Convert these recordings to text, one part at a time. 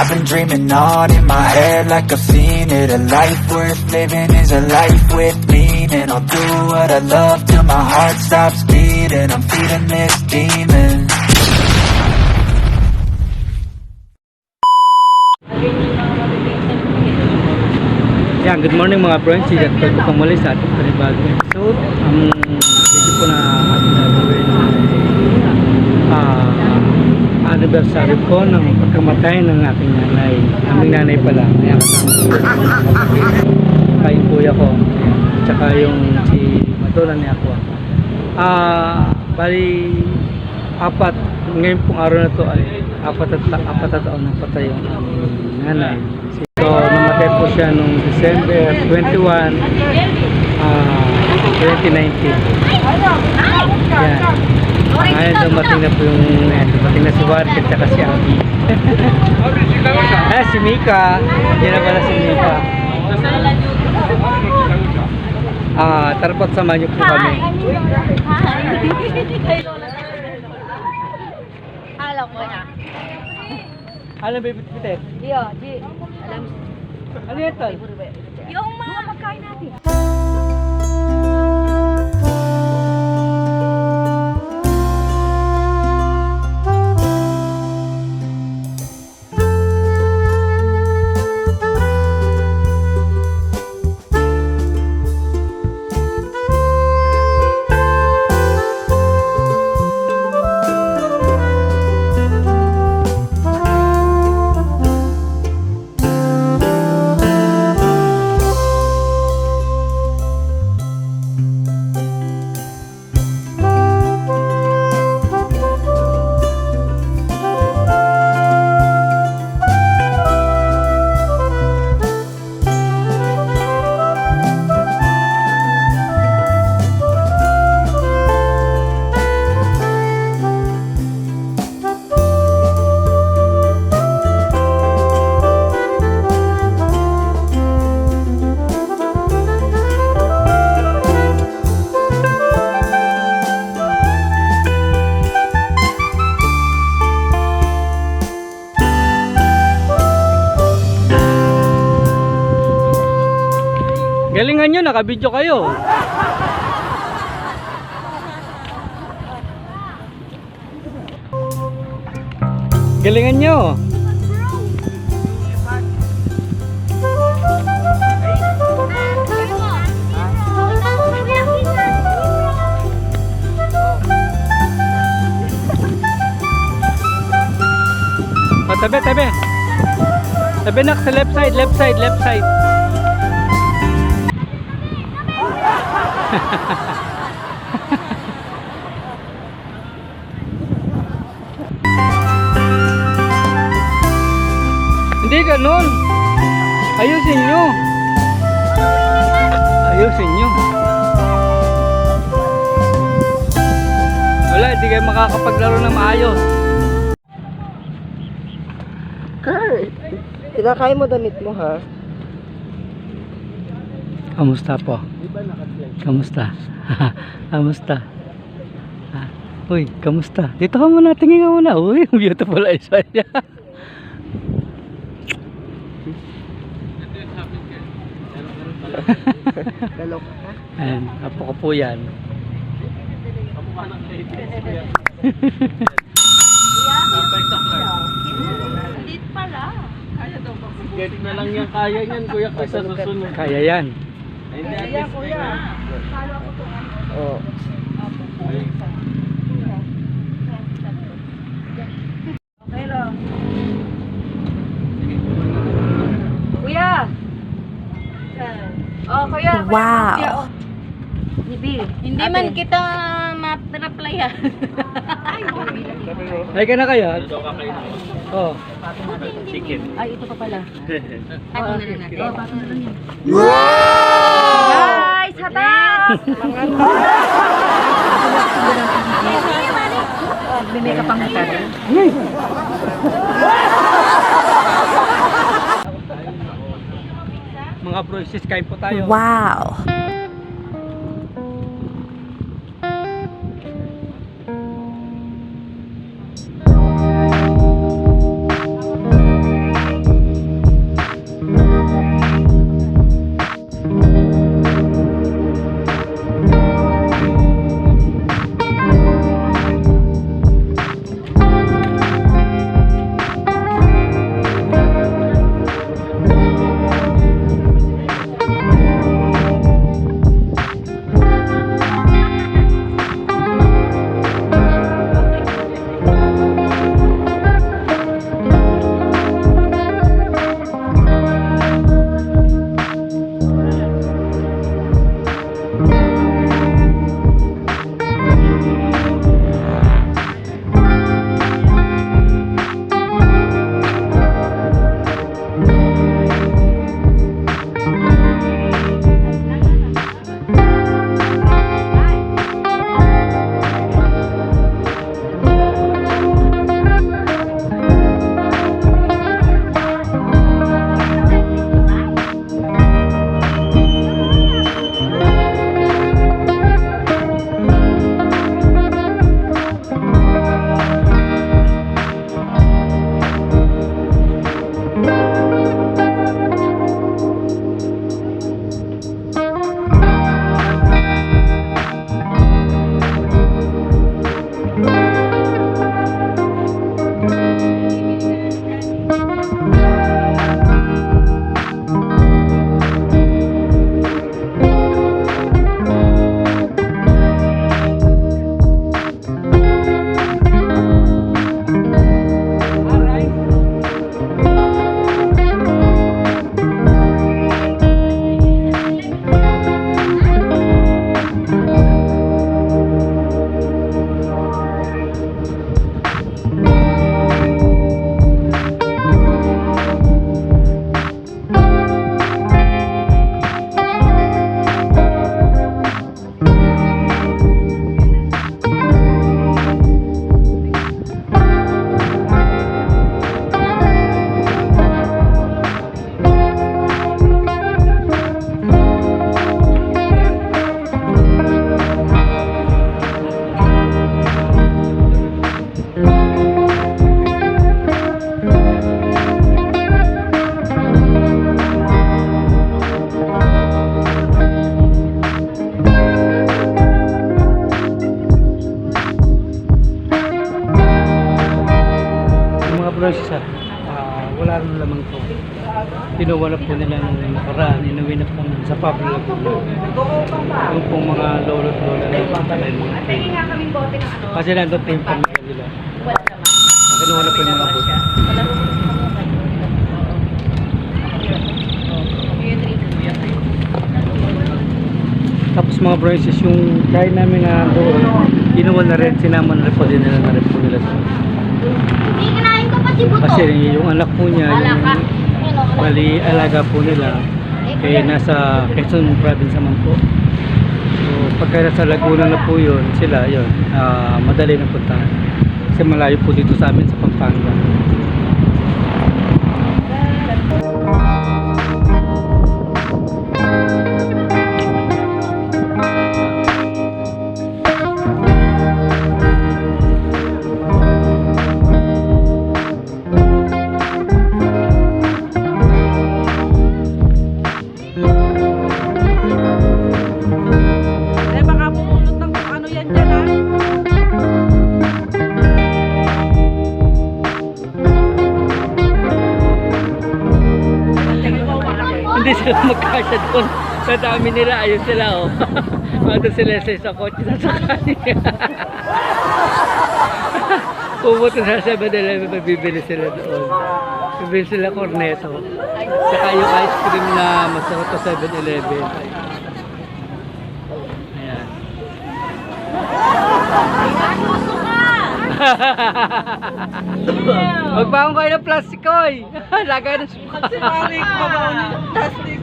I've been dreaming on in my head like I've seen it. A life worth living is a life with meaning. I'll do what I love till my heart stops beating. I'm feeding this demon. Yan, good morning mga friends. Welcome po muli sa ating panibagong episode. Video po na ating gagawin anniversary po ng pagkamatay ng aking nanay. Aming nanay pala. Ayan, kasama po yung kuya ko. Tsaka yung si Madonna ni ako. Bali, ngayon pong araw na to ay apat na taon na patay yung aming nanay. So, namatay po siya noong December 21, 2019. Yan. Ngayon dumating na po yung dumating na si Warwick at saka si Abby. Si Mika. Yan na pala si Mika. Tara po, samahan niyo po kami. Alam ko na. Ano bibit-bitit? Iya, di. Alam. Ano yan tol? Yung mga pagkain natin. Galingan nyo, nakabidyo kayo. Galingan nyo. Tabi, tabi. Tabi nak sa left side, left side, left side. Hindi ganun. Ayusin nyo. Ayusin nyo. Wala, hindi kayo makakapaglaro na maayos. Kurt, kinakain mo damit mo ha? Kamusta po? Kamusta? Kamusta? Uy, kamusta? Dito ka muna, tingin ka muna. Uy, beautiful eyes pa niya. Galok ha? Ayan, apo ko po yan. Dito pala. Kaya daw ba? Get na lang yan, kaya yan kuya kasi sa susunod. Kaya yan. Hindi at least kuya. Oo. Okay lang. Kuya. Oh, kuya. Wow. Kuya, oh. Hindi man kita ma-replyan. Ay ka na kaya? Oh. Chicken. Ay, ito pa pala. Ano na lang natin? Oh, pato na lang yan. Wow! Guys, hatak! Bimay ka pang hatak. Mga bro, kain po tayo. Wow! kinuha na po nila ng nakaraan, inuwi na po sa Pablo Laguna. Yung pong mga lolo't lola na yung mga kasi nandun po yung pamilya nila. Kinuha na po yung mga buto. Tapos mga branches yung kain namin na doon, kinuha na rin, sinama na rin po din nila na rin po nila. Kasi yung anak po niya, yung bali alaga po nila, kaya nasa Quezon province naman po. So pagka nasa Laguna na po yun, sila yun, madali na puntahan. Kasi malayo po dito sa amin sa Pampanga. Eh, baka pumunot ng kung ano yan dyan, ha? Hindi sila magkasya doon. Sa dami nila, ayun sila oh. Mando sila sa isang kotse sasakay. Pumunta sa 7-Eleven, mabibili sila doon. Bibili sila corneto. Saka yung ice cream na masarap sa 7-Eleven. Ayan. Magbangon kayo ng plastic oy. Lagay ng suka. Marik, mabaon yung plastic.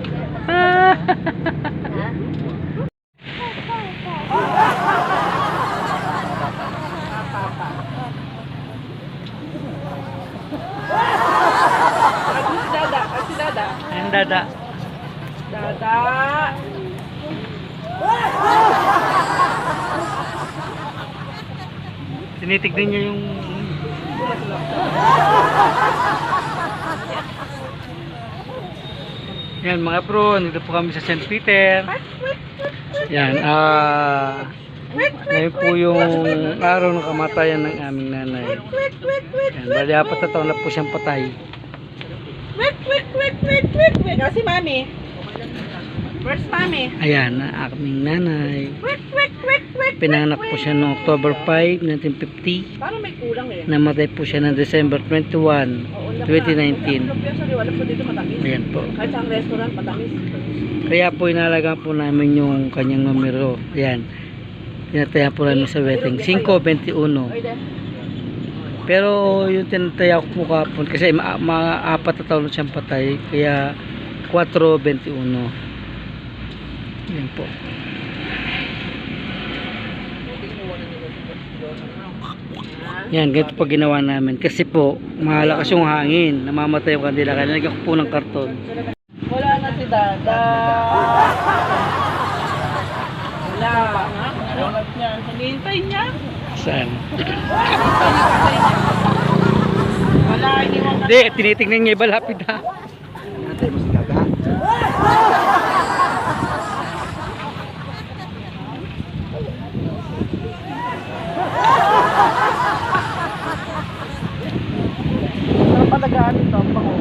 Si Dada. Ayan, dada. Dada. Tinitignan niya yung yan mga pro, nandito po kami sa St. Peter. Yan, ngayon po yung araw ng kamatayan ng aming nanay. Yan, bali 4 na taon na po siyang patay. Wait. Kasi mami. Where's mami? Ayan, ang aming nanay. Pinanganak po siya noong October 5, 1950. Parang may kulang eh. Namatay po siya ng December 21, 2019. Wala po dito matamis. Ayan po. Kahit sa restaurant matamis. Kaya po inalagaan po namin yung kanyang numero. Ayan. Tinataya po namin sa wedding. 5:21. Pero yung tinataya ko po kapon kasi mga 4 na taon na siyang patay. Kaya 4:21. Ayan po. Yan, ganito pa ginawa namin. Kasi po, malakas yung hangin. Namamatay yung kandila. Kaya nalagyan ko po ng karton. Wala na si Dada. Wala. Hinihintay niya. Saan? Wala, iniwan na. Hindi, tinitingnan niya iba lapid ha. Saan pa nagaan ito? Ang bango.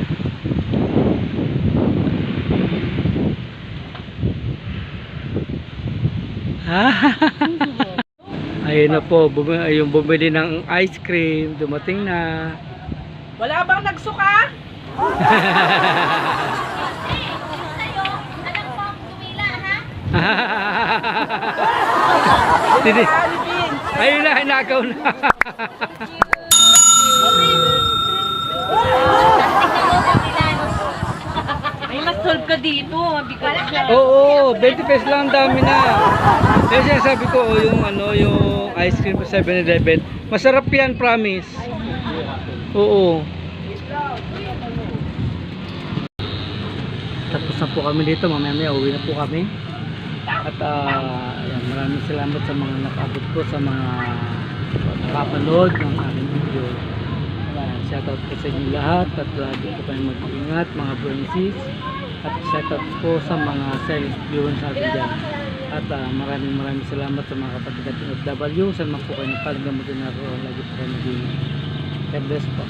Ayun na po, yung bumili ng ice cream, dumating na. Wala bang nagsuka? Tini- Ali Bean. Ayun na, hinagaw na. Ay, mas solve ka dito. Bigat siya. Oo, 20 pesos lang, dami na. Kaya sabi ko, yung yung ice cream sa 7-Eleven, masarap yan, promise. Oo. Tapos na po kami dito, mamaya uwi na po kami. At yan, maraming salamat sa mga nakaabot po, sa mga nakapanood ng aking video. Shoutout po sa inyo lahat at lagi po kayong mag-ingat mga Brances. At shoutout po sa mga silent viewers natin dyan. At maraming salamat sa mga kapatid at OFW. Saan man po kayo napagdamutin na ro, lagi po kayo mag-ingat. God bless po.